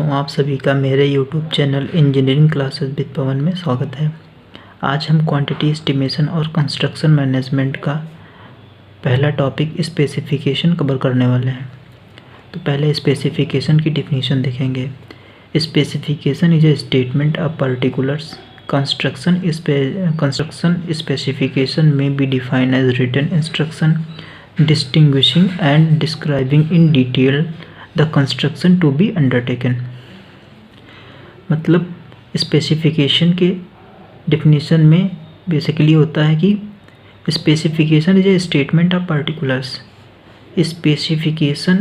दोस्तों, आप सभी का मेरे YouTube channel engineering classes with Pawan में स्वागत है। आज हम क्वांटिटी एस्टिमेशन और कंस्ट्रक्शन मैनेजमेंट का पहला टॉपिक स्पेसिफिकेशन कवर करने वाले हैं। तो पहले स्पेसिफिकेशन की डिफिनीशन देखेंगे। Specification is a statement of particulars. Construction specification में be defined as written instruction distinguishing and describing in detail the construction to be undertaken. मतलब स्पेसिफिकेशन के डिफिनीशन में बेसिकली होता है कि specification is a statement of particulars. Specification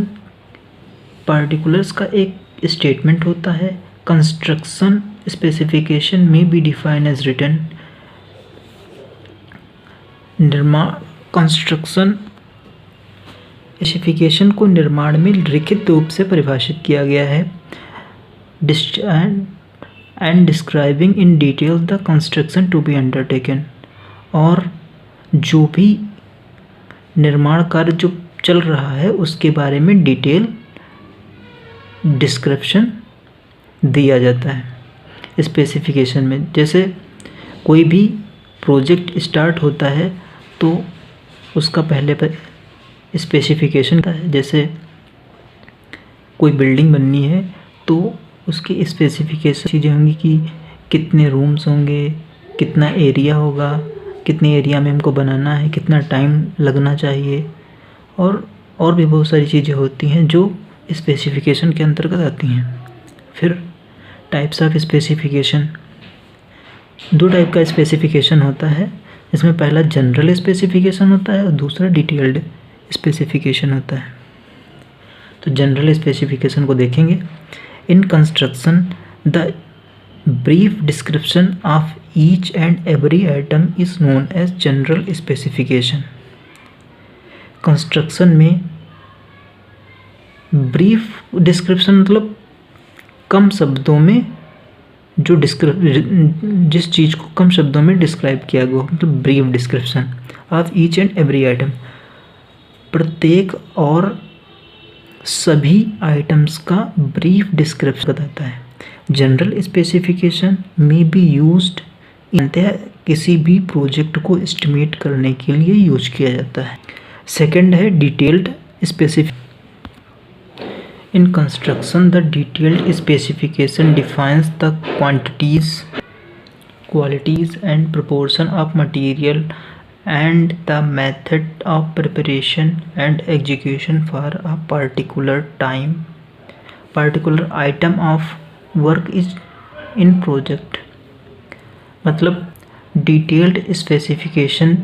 particulars का एक statement होता है। कंस्ट्रक्शन स्पेसिफिकेशन में बी डिफाइन एज रिटन। निर्माण कंस्ट्रक्शन स्पेसिफिकेशन को निर्माण में लिखित रूप से परिभाषित किया गया है। And describing in detail the construction to be undertaken. और जो भी निर्माण कार्य जो चल रहा है उसके बारे में डिटेल डिस्क्रिप्शन दिया जाता है स्पेसिफिकेशन में। जैसे कोई भी प्रोजेक्ट स्टार्ट होता है तो उसका पहले पर स्पेसिफिकेशन का है। जैसे कोई बिल्डिंग बननी है तो उसकी स्पेसिफिकेशन चीज़ें होंगी कि कितने रूम्स होंगे, कितना एरिया होगा, कितने एरिया में हमको बनाना है, कितना टाइम लगना चाहिए, और भी बहुत सारी चीज़ें होती हैं जो स्पेसिफिकेशन के अंतर्गत आती हैं। फिर टाइप्स ऑफ स्पेसिफिकेशन, दो टाइप का स्पेसिफिकेशन होता है। इसमें पहला जनरल स्पेसिफिकेशन होता है और दूसरा डिटेल्ड स्पेसिफिकेशन होता है। तो जनरल स्पेसिफिकेशन को देखेंगे। In construction the brief description of each and every item is known as general specification. Construction में ब्रीफ डिस्क्रिप्शन मतलब कम शब्दों में जो जिस चीज़ को कम शब्दों में डिस्क्राइब किया गया, मतलब brief description of each and every item. प्रत्येक और सभी आइटम्स का ब्रीफ डिस्क्रिप्शन बताता है। जनरल स्पेसिफिकेशन में बी यूज्ड किसी भी प्रोजेक्ट को एस्टिमेट करने के लिए यूज किया जाता है। सेकंड है detailed specification. In construction the detailed specification defines the quantities, qualities and proportion of material and the method of preparation and execution for a particular item of work is in project। मतलब detailed specification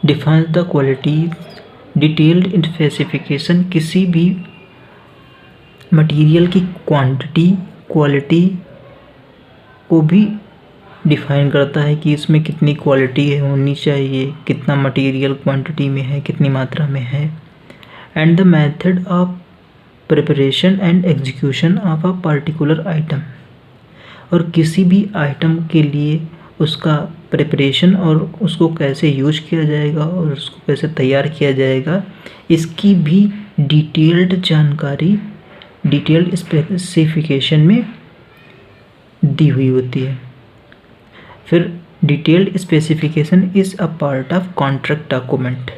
defines the qualities। detailed specification किसी भी material की quantity, quality को भी define करता है कि इसमें कितनी क्वालिटी होनी चाहिए, कितना मटेरियल क्वांटिटी में है, कितनी मात्रा में है। And the method of preparation and execution of a particular item. और किसी भी आइटम के लिए उसका प्रिपरेशन और उसको कैसे यूज किया जाएगा और उसको कैसे तैयार किया जाएगा, इसकी भी डिटेल्ड जानकारी डिटेल्ड स्पेसिफिकेशन में दी हुई होती है। फिर detailed specification is a part of contract document.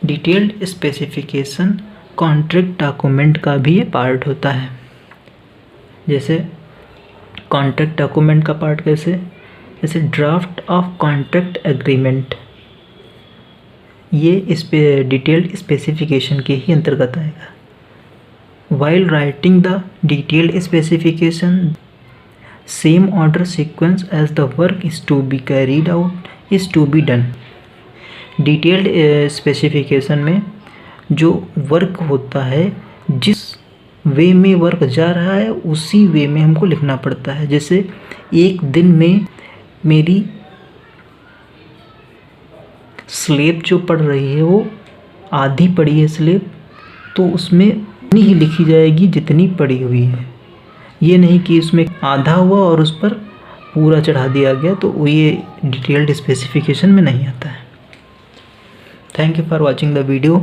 Detailed specification contract document का भी ये पार्ट होता है। जैसे कॉन्ट्रैक्ट डॉक्यूमेंट का पार्ट कैसे, जैसे ड्राफ्ट ऑफ कॉन्ट्रैक्ट एग्रीमेंट, ये इस पे डिटेल्ड स्पेसिफिकेशन के ही अंतर्गत आएगा। While writing the detailed specification same order sequence as the work is to be carried out is to be done। Detailed specification में जो वर्क होता है, जिस वे में वर्क जा रहा है उसी वे में हमको लिखना पड़ता है। जैसे एक दिन में मेरी स्लेब जो पड़ रही है वो आधी पड़ी है स्लेब, तो उसमें उतनी ही लिखी जाएगी जितनी पड़ी हुई है। ये नहीं कि उसमें आधा हुआ और उस पर पूरा चढ़ा दिया गया, तो ये डिटेल्ड स्पेसिफिकेशन में नहीं आता है। Thank you for watching the video.